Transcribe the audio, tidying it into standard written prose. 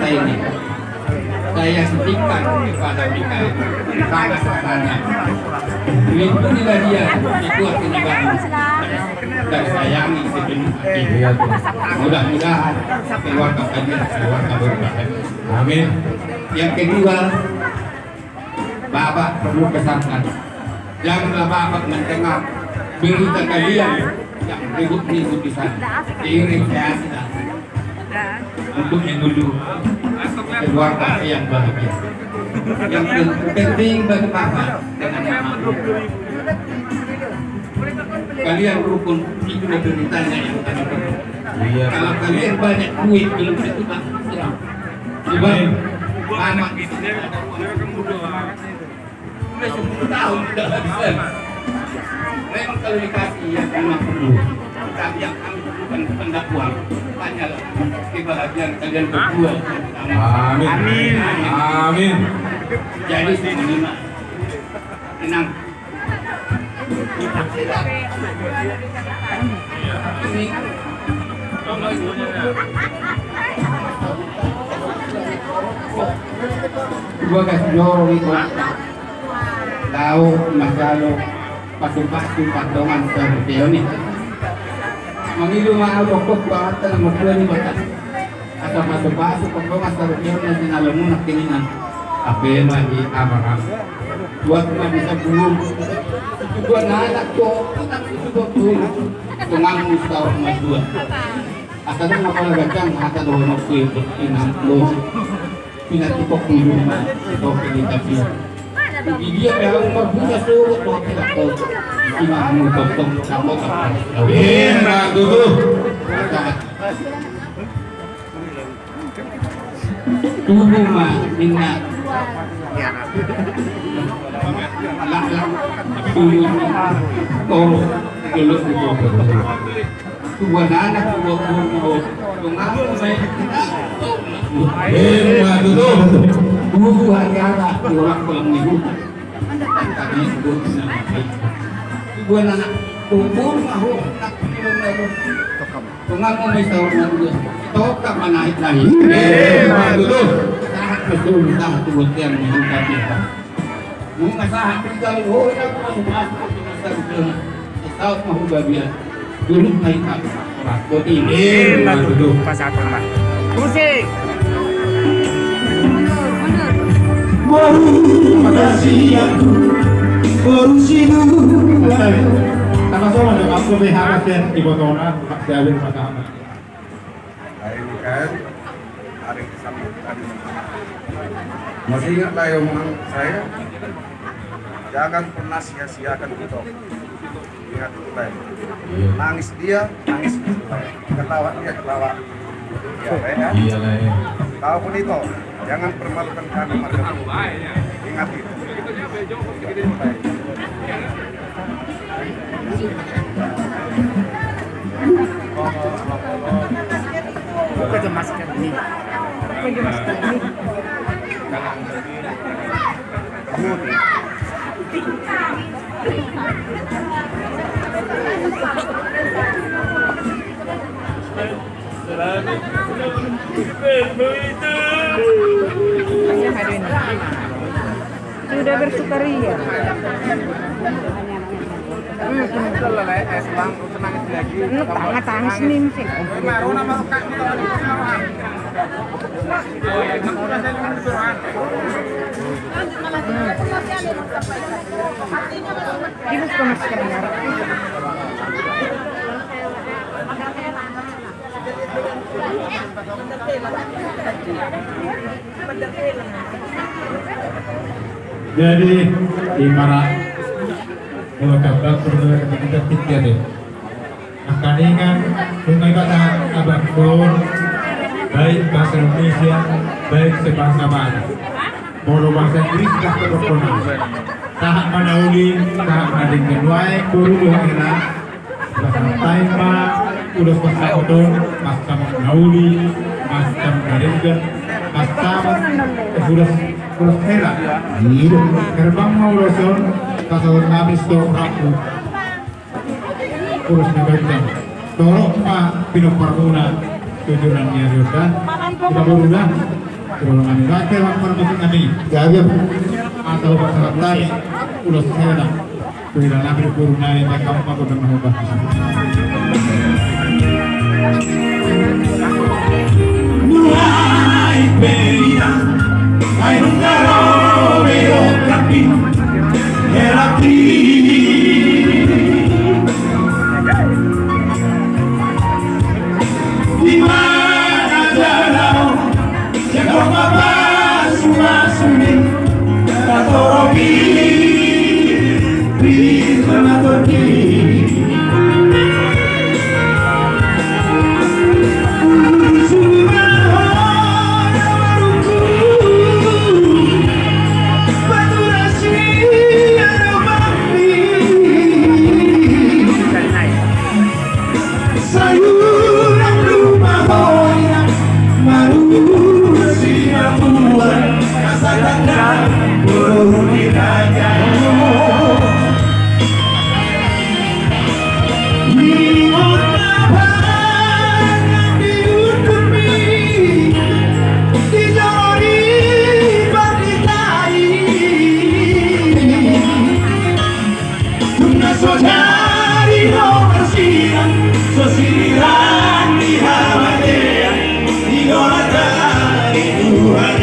ini saya sedihkan kepada mereka karena katanya lindungilah dia itu artinya dan sayangi sepenuhnya. Mudah-mudahan keluarga kalian keluarga berkah. Amin. Yang kedua, Bapak perlu pesankan, janganlah Bapak mendengar berita kalian yang ribut-ribut di sana. Diiring saya untuk menuju keluarga yang bahagia. Yang penting bagi Bapak dengan mama. Kalian rukun itu beritanya yang kami perlu. Kalau kalian banyak duit belum tentu Bapak. Coba mama itu udah 10 tahun sudah bisa. Memang kalau dikasih yang memang perlu. Tapi yang kami bukan pendakwah. Tanyalah kebahagiaan kalian berdua. Amin. Amin. Amin. Jadi semuanya tenang. Ini gua kasih jorong itu tahu masalah pasu-pasu patungan seperti ini. Mangilu mahal pokok banget na magkuhan yung bata. At ang masupasok pag mga sarapyo na sinalamunak kininan. Apena di Abraham. Buat na bisa bulong. Buat na anak ko, anak ko bulong. Tungang mustaw mas dua. At ang mapalagatan, hata doon ako ito, inanglo. Pinatipok ni Luma. Ito pinitapin. Dia memang berbuka surut waktu itu. Imam Mustafa sama sama. Amin. Dulu. Tubuh mah ingat. Lah dulu oh dulu dua anak dua buah tunggu saya. Amin. Dulu. Dulu hari-hari orang pulang minggu. Kami sebut nama. Dua anak kumpul mahu nak minum lagi. Tunggal mau misal nanti. Tokak mana naik. Dulu. Sahat betul sahat buat yang minum tadi. Mungkin sahat tinggal oh ya masuk masa betul. Sahat mahu babian. Dulu naik apa? Buat ini. Dulu. Pas aku mah. Musik. Terima kasih aku berusilu. Karena soalnya ada aku berharap dan ibu tona tak ada pertama. Hari ini kan hari kesambut tadi. Masih ingat lah omongan saya. Jangan pernah sia-siakan kita. Ingat itu lah. Nangis dia, nangis kita. Ketawa dia, ketawa. Ya, ya. Iya lah ya. Kau pun itu, jangan permalukan kami marga. Ingat itu. Buka aja masker ini. Buka aja masker ini. Sudah bersukaria. Tangis nih mungkin. Ini bukan maskernya. Jadi ibarat mengatakan perlu kita tiga deh. Akan ingat sungai kata abang pun baik bahasa Indonesia baik sebangsa mana. Kalau bahasa Inggris dah kedokteran. Tahap manauli, tahap nading kenuai, guru doang era. Bahasa Taima, udah bahasa Odon, bahasa manauli, bahasa nadingkan, bahasa udah hera. Iya, terbang mau loson, bahasa namis do rapu. Urus negara. Dorong Pak Pino Parmuna, tujuan Yoda, kita berulang. Golongan rakyat yang permisi kami gagal atau masalah tadi udah selesai tidak nabi kurunai mereka mampu dan mengubah Nuai Beria Hai Nungaro Vero Capi Era di mana jalan Jangan masuk-masukin Katorogi Rizanatorgi Sayuran rumah hoya Marusi Mapuan Kasadakan Buruni Raja Ingat nabahan yang diukumi Dijori berditai Tuna sojari nomor siang Sosiran di Hawadea Idola dari Tuhan